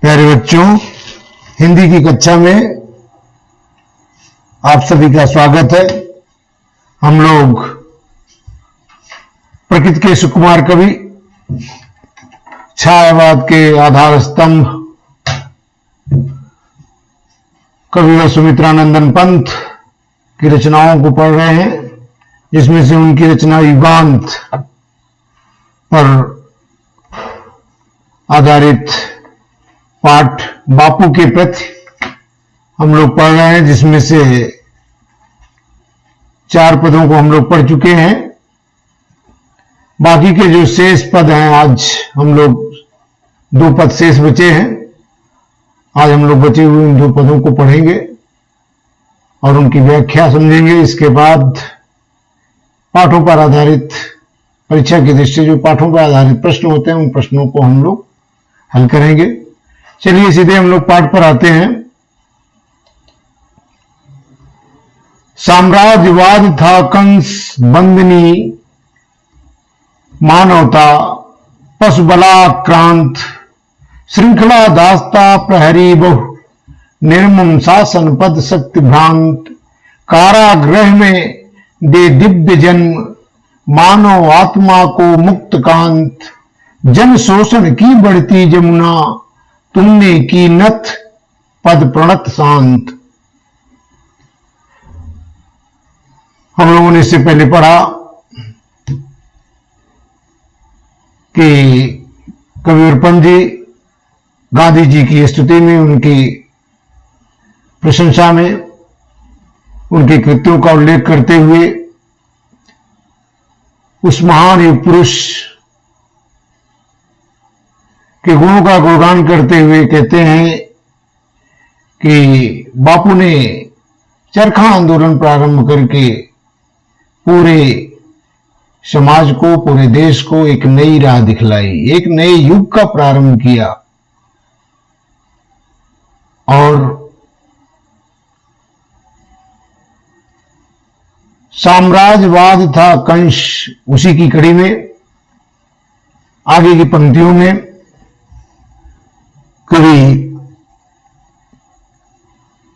प्यारे बच्चों, हिंदी की कक्षा में आप सभी का स्वागत है। हम लोग प्रकृति के सुकुमार कवि, छायावाद के आधार स्तंभ कवि सुमित्रानंदन पंत की रचनाओं को पढ़ रहे हैं, जिसमें से उनकी रचना युगांत पर आधारित पाठ बापू के प्रति हम लोग पढ़ रहे हैं, जिसमें से 4 पदों को हम लोग पढ़ चुके हैं। बाकी के जो शेष पद हैं, आज हम लोग 2 पद शेष बचे हैं। आज हम लोग बचे हुए उन 2 पदों को पढ़ेंगे और उनकी व्याख्या समझेंगे। इसके बाद पाठों पर आधारित, परीक्षा की दृष्टि से जो पाठों पर आधारित प्रश्न होते हैं, उन प्रश्नों को हम लोग हल करेंगे। चलिए सीधे हम लोग पाठ पर आते हैं। साम्राज्यवाद था कंस बंदनी, मानवता पशु बलाक्रांत, श्रृंखला दास्ता प्रहरी बहु, निर्मम शासन पद शक्ति भ्रांत, कारागृह में दे दिव्य जन्म, मानव आत्मा को मुक्त कांत, जन शोषण की बढ़ती जमुना, तुमने की नथ पद प्रणत शांत। हम लोगों ने इससे पहले पढ़ा कि कविवर पंत जी गांधी जी की स्तुति में, उनकी प्रशंसा में, उनके कृत्यों का उल्लेख करते हुए उस महान युग पुरुष के गुणों का गुणगान करते हुए कहते हैं कि बापू ने चरखा आंदोलन प्रारंभ करके पूरे समाज को, पूरे देश को एक नई राह दिखलाई, एक नए युग का प्रारंभ किया। और साम्राज्यवाद था कंस, उसी की कड़ी में आगे की पंक्तियों में कवि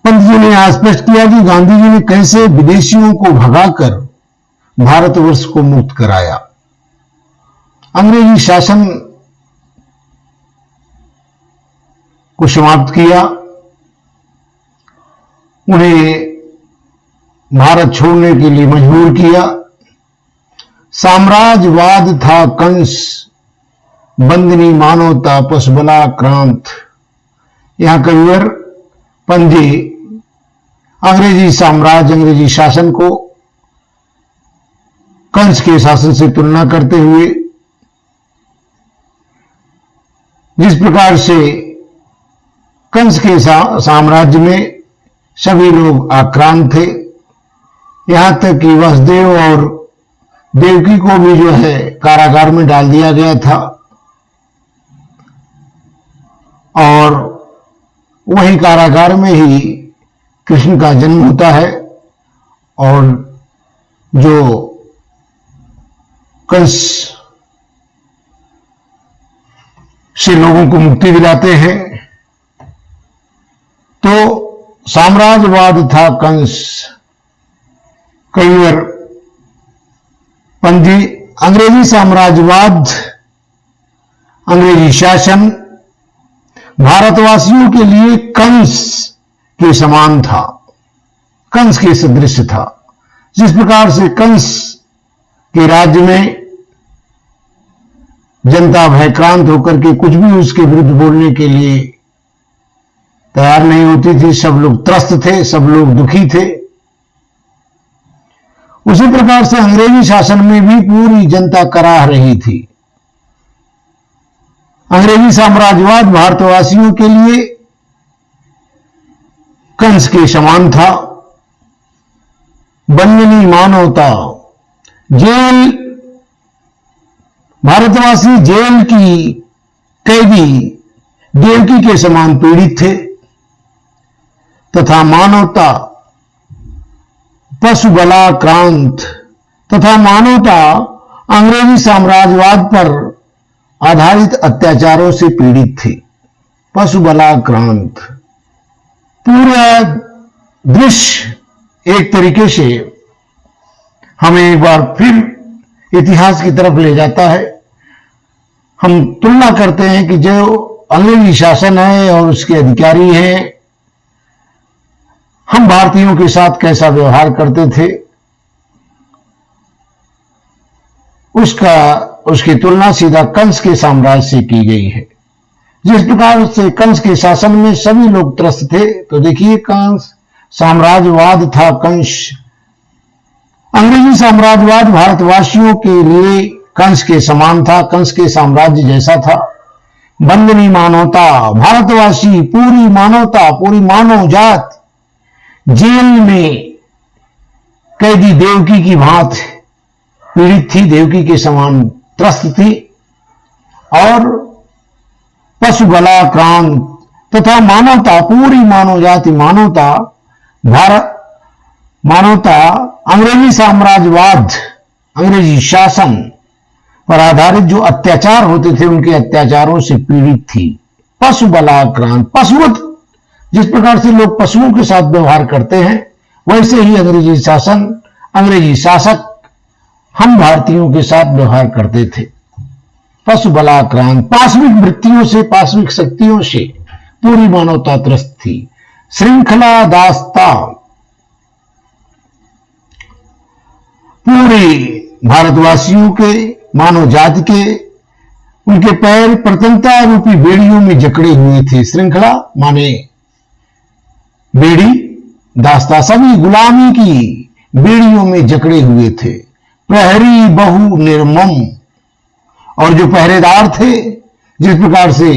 पंत जी ने स्पष्ट किया कि गांधी जी ने कैसे विदेशियों को भगाकर भारतवर्ष को मुक्त कराया, अंग्रेजी शासन को समाप्त किया, उन्हें भारत छोड़ने के लिए मजबूर किया। साम्राज्यवाद था कंस बंदनी, मानवता पशु बलाक्रांत। यहां कविवर पंत जी अंग्रेजी साम्राज्य, अंग्रेजी शासन को कंस के शासन से तुलना करते हुए, जिस प्रकार से कंस के साम्राज्य में सभी लोग आक्रांत थे, यहां तक कि वसुदेव और देवकी को भी जो है कारागार में डाल दिया गया था। और वही कारागार में ही कृष्ण का जन्म होता है और जो कंस से लोगों को मुक्ति दिलाते हैं। तो साम्राज्यवाद था कंस। कविवर पंत जी अंग्रेजी साम्राज्यवाद, अंग्रेजी शासन भारतवासियों के लिए कंस के समान था, कंस के सदृश था। जिस प्रकार से कंस के राज्य में जनता भयक्रांत होकर के कुछ भी उसके विरुद्ध बोलने के लिए तैयार नहीं होती थी, सब लोग त्रस्त थे, सब लोग दुखी थे, उसी प्रकार से अंग्रेजी शासन में भी पूरी जनता कराह रही थी। अंग्रेजी साम्राज्यवाद भारतवासियों के लिए कंस के समान था। बंदनी मानवता, जेल, भारतवासी जेल की कैदी देवकी के समान पीड़ित थे, तथा मानवता पशु बलाक्रांत, तथा मानवता अंग्रेजी साम्राज्यवाद पर आधारित अत्याचारों से पीड़ित थी। पशुबलाक्रांत। पूरा दृश्य एक तरीके से हमें एक बार फिर इतिहास की तरफ ले जाता है। हम तुलना करते हैं कि जो अंग्रेजी शासन है और उसके अधिकारी हैं, हम भारतीयों के साथ कैसा व्यवहार करते थे, उसकी तुलना सीधा कंस के साम्राज्य से की गई है। जिस प्रकार से कंस के शासन में सभी लोग त्रस्त थे, तो देखिए कंस साम्राज्यवाद था। कंस अंग्रेजी साम्राज्यवाद भारतवासियों के लिए कंस के समान था, कंस के साम्राज्य जैसा था। बंदनी मानवता, भारतवासी पूरी मानवता, पूरी मानव जात जेल में कैदी देवकी की भांति पीड़ित थी, देवकी के समान त्रस्त थी। और पशुबलाक्रांत तथा मानवता, पूरी मानव जाति मानवता अंग्रेजी साम्राज्यवाद, अंग्रेजी शासन पर आधारित जो अत्याचार होते थे, उनके अत्याचारों से पीड़ित थी। पशुबलाक्रांत, पशुवत, जिस प्रकार से लोग पशुओं के साथ व्यवहार करते हैं, वैसे ही अंग्रेजी शासन, अंग्रेजी शासक हम भारतीयों के साथ व्यवहार करते थे। पशुबलाक्रांत, पाशविक वृत्तियों से, पाशविक शक्तियों से पूरी मानवता त्रस्त थी। श्रृंखला दासता, पूरे भारतवासियों के, मानव जाति के, उनके पैर प्रतनता रूपी बेड़ियों में जकड़े हुए थे। श्रृंखला माने बेड़ी, दास्ता सभी गुलामी की बेड़ियों में जकड़े हुए थे। प्रहरी बहु निर्मम, और जो पहरेदार थे, जिस प्रकार से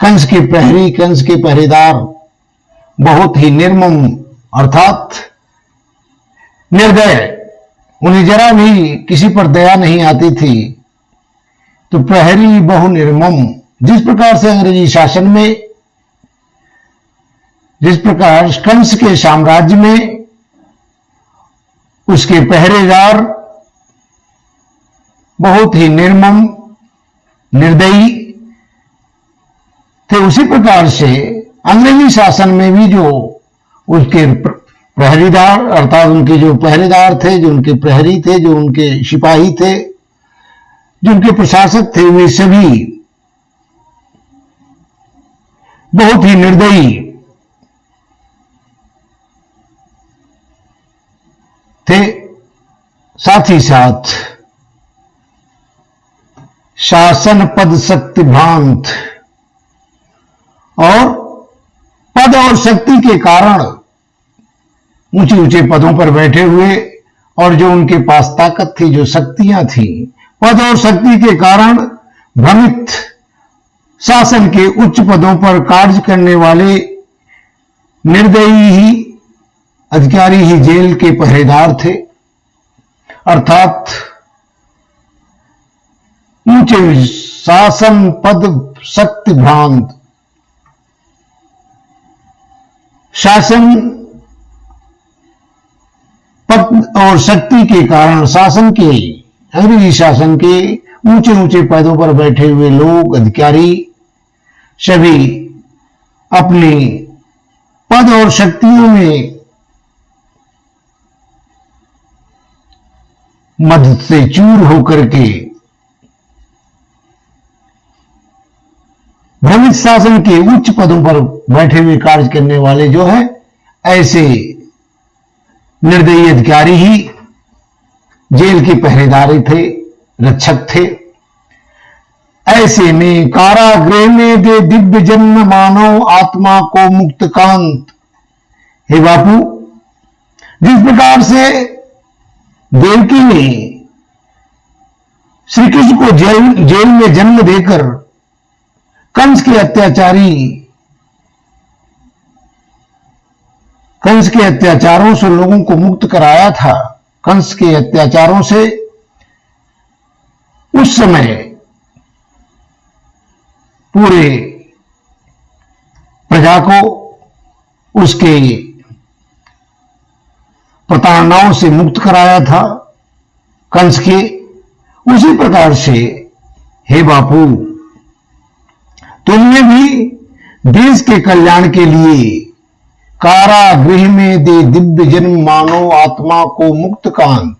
कंस के प्रहरी, कंस के पहरेदार बहुत ही निर्मम अर्थात निर्दय, उन्हें जरा भी किसी पर दया नहीं आती थी। तो प्रहरी बहु निर्मम, जिस प्रकार से अंग्रेजी शासन में, जिस प्रकार कंस के साम्राज्य में उसके पहरेदार बहुत ही निर्मम, निर्दयी थे, उसी प्रकार से अंग्रेजी शासन में भी जो उसके प्रहरीदार अर्थात उनके जो पहरेदार थे, जो उनके प्रहरी थे, जो उनके सिपाही थे, जो उनके प्रशासक थे, वे सभी बहुत ही निर्दयी थे। साथ ही साथ शासन पद शक्ति भ्रांत, और पद और शक्ति के कारण ऊंचे ऊंचे पदों पर बैठे हुए, और जो उनके पास ताकत थी, जो शक्तियां थी, पद और शक्ति के कारण भ्रमित, शासन के उच्च पदों पर कार्य करने वाले निर्दयी ही अधिकारी ही जेल के पहरेदार थे। अर्थात ऊंचे शासन पद शक्ति भ्रांत, शासन पद और शक्ति के कारण शासन के, अंग्रेजी शासन के ऊंचे ऊंचे पदों पर बैठे हुए लोग, अधिकारी सभी अपनी पद और शक्तियों में मद से चूर होकर के भ्रमित शासन के उच्च पदों पर बैठे हुए कार्य करने वाले जो है, ऐसे निर्दयी अधिकारी ही जेल के पहरेदारी थे, रक्षक थे। ऐसे में कारागृह में दे दिव्य जन्म मानव आत्मा को मुक्त कांत। हे बापू, जिस प्रकार से देवकी ने श्री कृष्ण को जेल में जन्म देकर कंस के अत्याचारों से लोगों को मुक्त कराया था, कंस के अत्याचारों से उस समय पूरे प्रजा को उसके प्रताड़नाओं से मुक्त कराया था कंस के, उसी प्रकार से हे बापू, तुमने भी देश के कल्याण के लिए कारागृह में दे दिव्य जन्म मानो आत्मा को मुक्त कांत।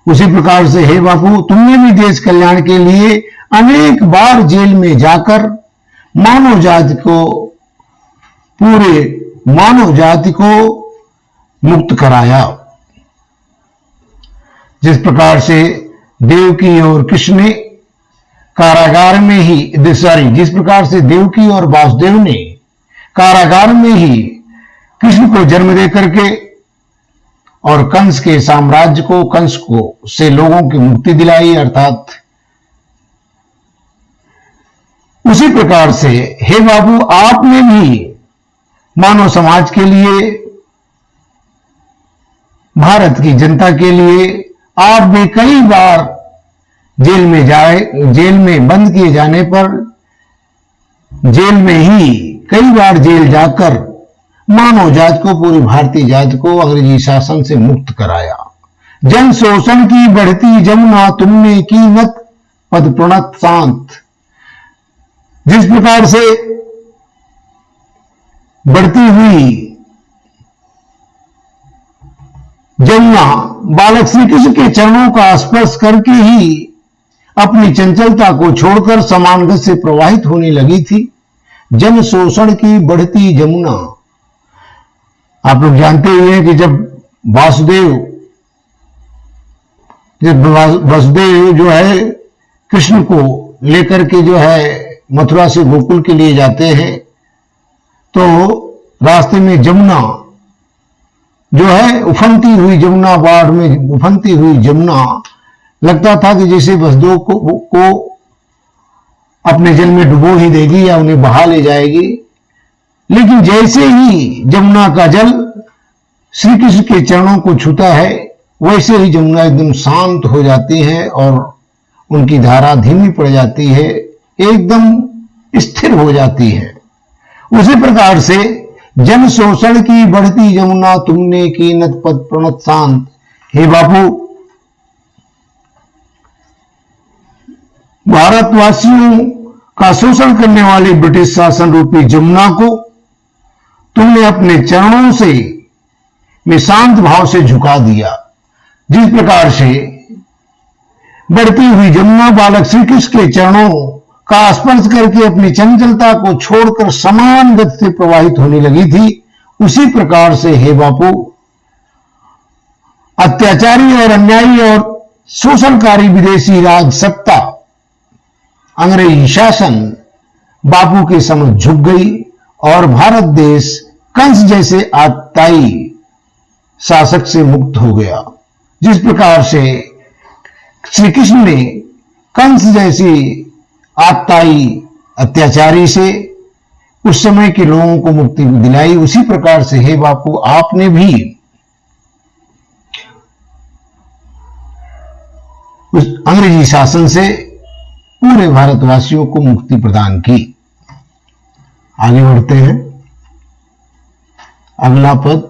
उसी प्रकार से हे बापू, तुमने भी देश कल्याण के लिए अनेक बार जेल में जाकर मानव जाति को, पूरे मानव जाति को मुक्त कराया। जिस प्रकार से देवकी और कृष्ण ने कारागार में ही, जिस प्रकार से देवकी और वासुदेव ने कारागार में ही कृष्ण को जन्म दे करके और कंस के साम्राज्य को, कंस को से लोगों की मुक्ति दिलाई, अर्थात उसी प्रकार से हे बाबू, आपने भी मानव समाज के लिए, भारत की जनता के लिए आप भी कई बार जेल में बंद किए जाने पर, जेल में ही कई बार जेल जाकर मानव जाति को, पूरी भारतीय जाति को अंग्रेजी शासन से मुक्त कराया। जन शोषण की बढ़ती जमुना तुमने की नत पद प्रणत शांत। जिस प्रकार से बढ़ती हुई जमुना बालक श्री कृष्ण के चरणों का स्पर्श करके ही अपनी चंचलता को छोड़कर समान गति से प्रवाहित होने लगी थी। जन शोषण की बढ़ती जमुना, आप लोग जानते ही हैं कि जब वसुदेव जो है कृष्ण को लेकर के जो है मथुरा से गोकुल के लिए जाते हैं, तो रास्ते में जमुना जो है, उफनती हुई जमुना, बाढ़ में उफनती हुई जमुना, लगता था कि जैसे वसुदेव को अपने जल में डुबो ही देगी या उन्हें बहा ले जाएगी। लेकिन जैसे ही जमुना का जल श्री कृष्ण के चरणों को छूता है, वैसे ही जमुना एकदम शांत हो जाती है और उनकी धारा धीमी पड़ जाती है, एकदम स्थिर हो जाती है। उसी प्रकार से जन शोषण की बढ़ती जमुना तुमने की नत पद प्रणत शांत। हे बापू, भारतवासियों का शोषण करने वाले ब्रिटिश शासन रूपी जमुना को तुमने अपने चरणों से में शांत भाव से झुका दिया। जिस प्रकार से बढ़ती हुई जमुना बालक श्री कृष्ण के चरणों का स्पर्श करके अपनी चंचलता को छोड़कर समान गति से प्रवाहित होने लगी थी, उसी प्रकार से हे बापू, अत्याचारी और अन्यायी और शोषणकारी विदेशी राज सत्ता, अंग्रेजी शासन बापू के समक्ष झुक गई और भारत देश कंस जैसे आतताई शासक से मुक्त हो गया। जिस प्रकार से श्री कृष्ण ने कंस जैसी आतताई अत्याचारी से उस समय के लोगों को मुक्ति दिलाई, उसी प्रकार से हे बापू, आपने भी उस अंग्रेजी शासन से पूरे भारतवासियों को मुक्ति प्रदान की। आगे बढ़ते हैं। अगला पद,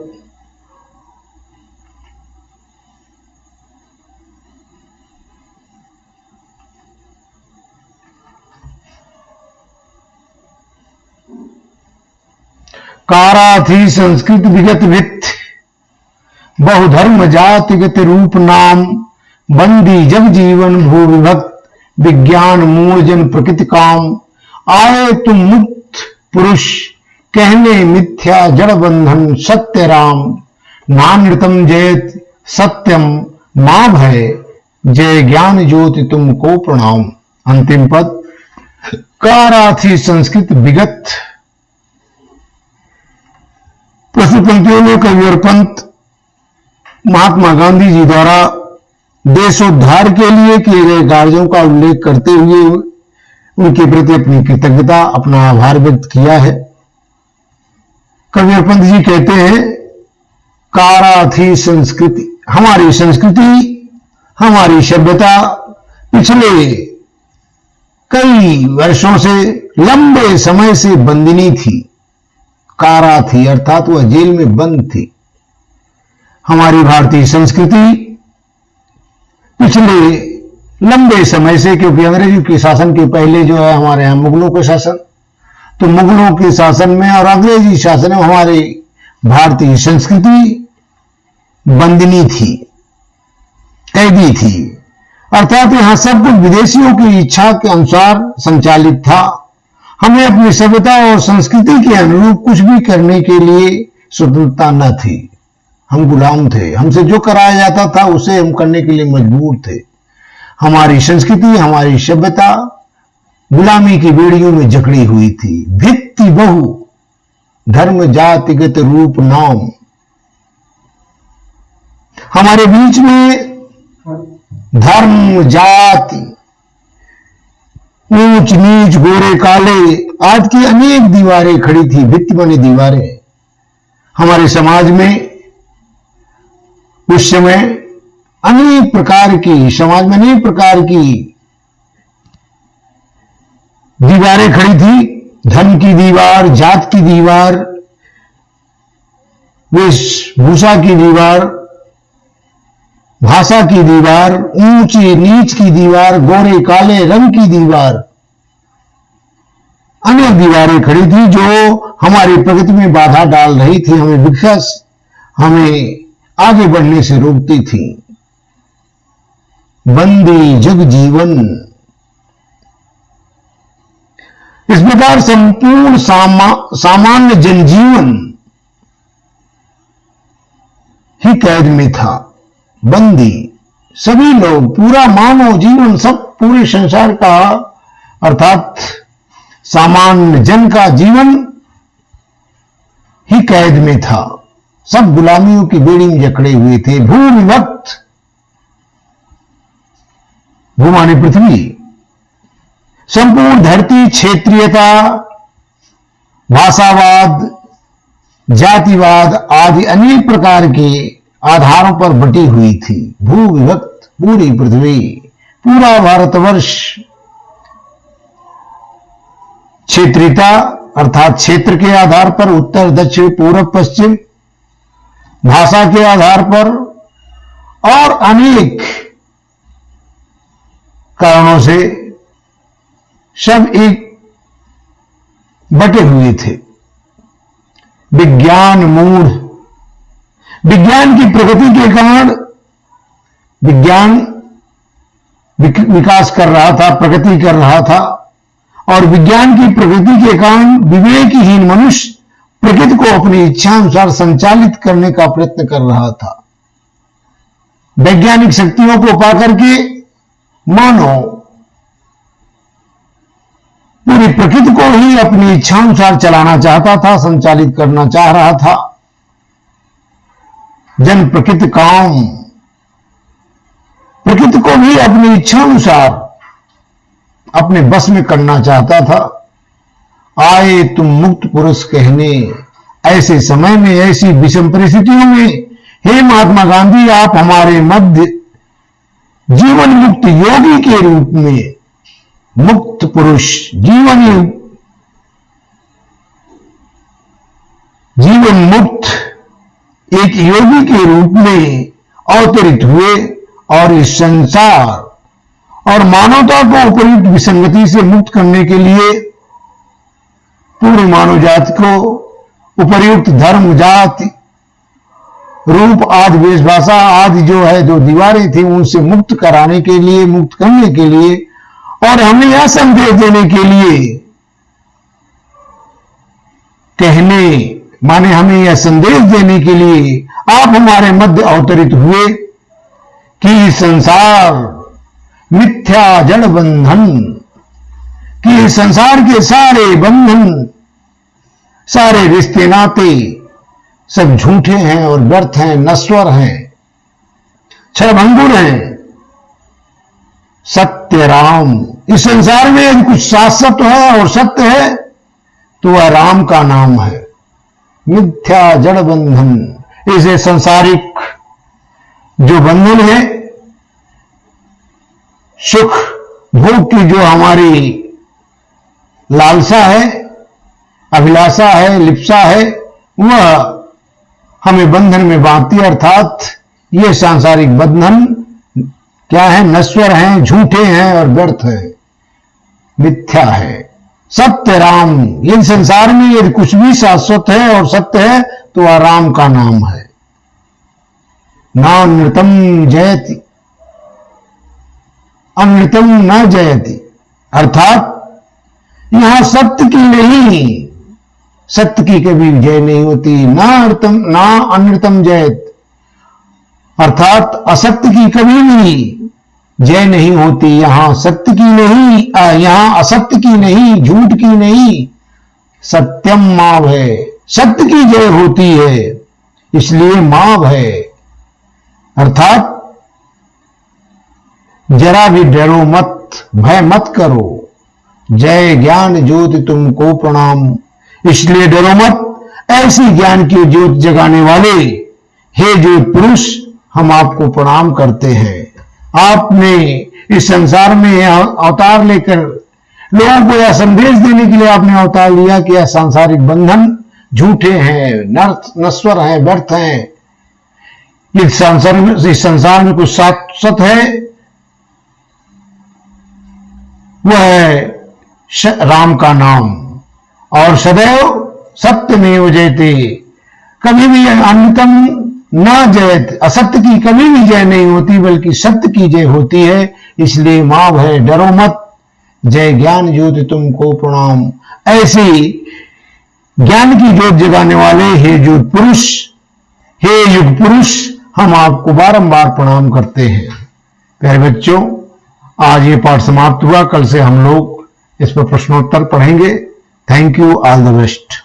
काराथी संस्कृत विगत वित्त बहुधर्म जातिगत रूप नाम बंदी जग जीवन भू विभक्त विज्ञान मूल जन प्रकृति काम आए तुम मुक्त पुरुष कहने मिथ्या जड़ बंधन सत्य राम नानृतम जयत सत्यम मां भय जय ज्ञान ज्योति तुमको प्रणाम। अंतिम पद, काराथी संस्कृत विगत। प्रस्तुत पंक्तियों में कवि और पंत महात्मा गांधी जी द्वारा देशोद्धार के लिए किए गए कार्यों का उल्लेख करते हुए उनके प्रति अपनी कृतज्ञता, अपना आभार व्यक्त किया है। कवि और पंत जी कहते हैं, काराथी संस्कृति, हमारी संस्कृति, हमारी सभ्यता पिछले कई वर्षों से, लंबे समय से बंदिनी थी। कारा थी अर्थात वह जेल में बंद थी। हमारी भारतीय संस्कृति पिछले लंबे समय से, क्योंकि अंग्रेजों के शासन के पहले जो है हमारे यहां मुगलों के शासन, तो मुगलों के शासन में और अंग्रेजी शासन में हमारी भारतीय संस्कृति बंदनी थी, कैदी थी। अर्थात यहां सब कुछ विदेशियों की इच्छा के अनुसार संचालित था। हमें अपनी सभ्यता और संस्कृति के अनुरूप कुछ भी करने के लिए स्वतंत्रता न थी। हम गुलाम थे, हमसे जो कराया जाता था उसे हम करने के लिए मजबूर थे। हमारी संस्कृति, हमारी सभ्यता गुलामी की बेड़ियों में जकड़ी हुई थी। भित्ति बहु धर्म जातिगत रूप नाम, हमारे बीच में धर्म जाति ऊंच नीच गोरे काले आज की अनेक दीवारें खड़ी थी। भित्ति बनी दीवारें हमारे समाज में उस समय अनेक प्रकार की, समाज में अनेक प्रकार की दीवारें खड़ी थी। धन की दीवार, जात की दीवार, वेशभूषा की दीवार, भाषा की दीवार, ऊंची नीच की दीवार, गोरे काले रंग की दीवार, अनेक दीवारें खड़ी थी जो हमारी प्रगति में बाधा डाल रही थी, हमें विकास, हमें आगे बढ़ने से रोकती थी। बंदी जग जीवन, इस प्रकार संपूर्ण सामान्य जनजीवन ही कैद में था। बंदी सभी लोग, पूरा मानव जीवन, सब पूरे संसार का अर्थात सामान्य जन का जीवन ही कैद में था। सब गुलामियों की बेड़ी में जकड़े हुए थे। भू विभक्त, भू माने पृथ्वी, संपूर्ण धरती क्षेत्रीयता, भाषावाद, जातिवाद आदि अनेक प्रकार के आधारों पर बटी हुई थी। भू विभक्त पूरी पृथ्वी, पूरा भारतवर्ष। क्षेत्रीयता अर्थात क्षेत्र के आधार पर उत्तर दक्षिण पूर्व पश्चिम, भाषा के आधार पर और अनेक कारणों से सब एक बटे हुए थे। विज्ञान मूढ़, विज्ञान की प्रगति के कारण विज्ञान विकास कर रहा था, प्रगति कर रहा था, और विज्ञान की प्रगति के कारण विवेकहीन मनुष्य प्रकृति को अपनी इच्छा अनुसार संचालित करने का प्रयत्न कर रहा था। वैज्ञानिक शक्तियों को पाकर के मानव पूरी प्रकृति को ही अपनी इच्छा अनुसार चलाना चाहता था, संचालित करना चाह रहा था। जन प्रकृति काम, प्रकृति को भी अपनी इच्छा अनुसार अपने बस में करना चाहता था। आए तुम मुक्त पुरुष कहने, ऐसे समय में, ऐसी विषम परिस्थितियों में, हे महात्मा गांधी, आप हमारे मध्य जीवन मुक्त योगी के रूप में, मुक्त पुरुष, जीवन मुक्त एक योगी के रूप में अवतरित हुए और इस संसार और मानवता को उपयुक्त विसंगति से मुक्त करने के लिए पूरी मानव जाति को उपयुक्त धर्म, जाति, रूप आदि, वेशभाषा आदि जो है, जो दीवारें थी, उनसे मुक्त कराने के लिए, मुक्त करने के लिए और हमें यह संदेश देने के लिए, कहने माने हमें यह संदेश देने के लिए आप हमारे मध्य अवतरित हुए कि संसार मिथ्या जड़ बंधन, कि संसार के सारे बंधन, सारे रिश्ते नाते सब झूठे हैं और व्यर्थ हैं, नश्वर हैं, क्षणभंगुर हैं। सत्य राम, इस संसार में यदि कुछ शाश्वत है और सत्य है तो वह राम का नाम है। मिथ्या जड़ बंधन, इसे संसारिक जो बंधन है, सुख भोग की जो हमारी लालसा है, अभिलाषा है, लिप्सा है, वह हमें बंधन में बांधती है। अर्थात ये सांसारिक बंधन क्या है? नश्वर हैं, झूठे हैं और व्यर्थ है, मिथ्या है। सत्य राम। ये संसार में यदि कुछ भी शाश्वत है और सत्य है तो वह राम का नाम है। नानृतम जयति, अनृतम न जयति, अर्थात यहां सत्य की नहीं, सत्य की कभी विजय नहीं होती। ना अनृतम जयत, अर्थात असत्य की कभी भी जय नहीं होती। यहां सत्य की नहीं, यहां असत्य की नहीं, झूठ की नहीं, सत्यम माव है, सत्य की जय होती है, इसलिए माव है। अर्थात जरा भी डरो मत, भय मत करो, जय ज्ञान ज्योति तुमको प्रणाम, इसलिए डरो मत। ऐसी ज्ञान की ज्योत जगाने वाले हे ज्योत पुरुष, हम आपको प्रणाम करते हैं। आपने इस संसार में अवतार लेकर लोगों को यह संदेश देने के लिए आपने अवतार लिया कि यह सांसारिक बंधन झूठे हैं, नश्वर हैं, व्यर्थ हैं। इस संसार में कुछ सत है, वह है राम का नाम, और सदैव सत्य में जयते, कभी भी अन्यतम न जयत, असत्य की कभी भी जय नहीं होती बल्कि सत्य की जय होती है, इसलिए माव है, डरो मत, जय ज्ञान ज्योति तुमको प्रणाम। ऐसी ज्ञान की ज्योत जगाने वाले हे ज्योत पुरुष, हे युग पुरुष, हम आपको बारंबार प्रणाम करते हैं। प्यारे बच्चों, आज ये पाठ समाप्त हुआ। कल से हम लोग इस पर प्रश्नोत्तर पढ़ेंगे। Thank you, all the best.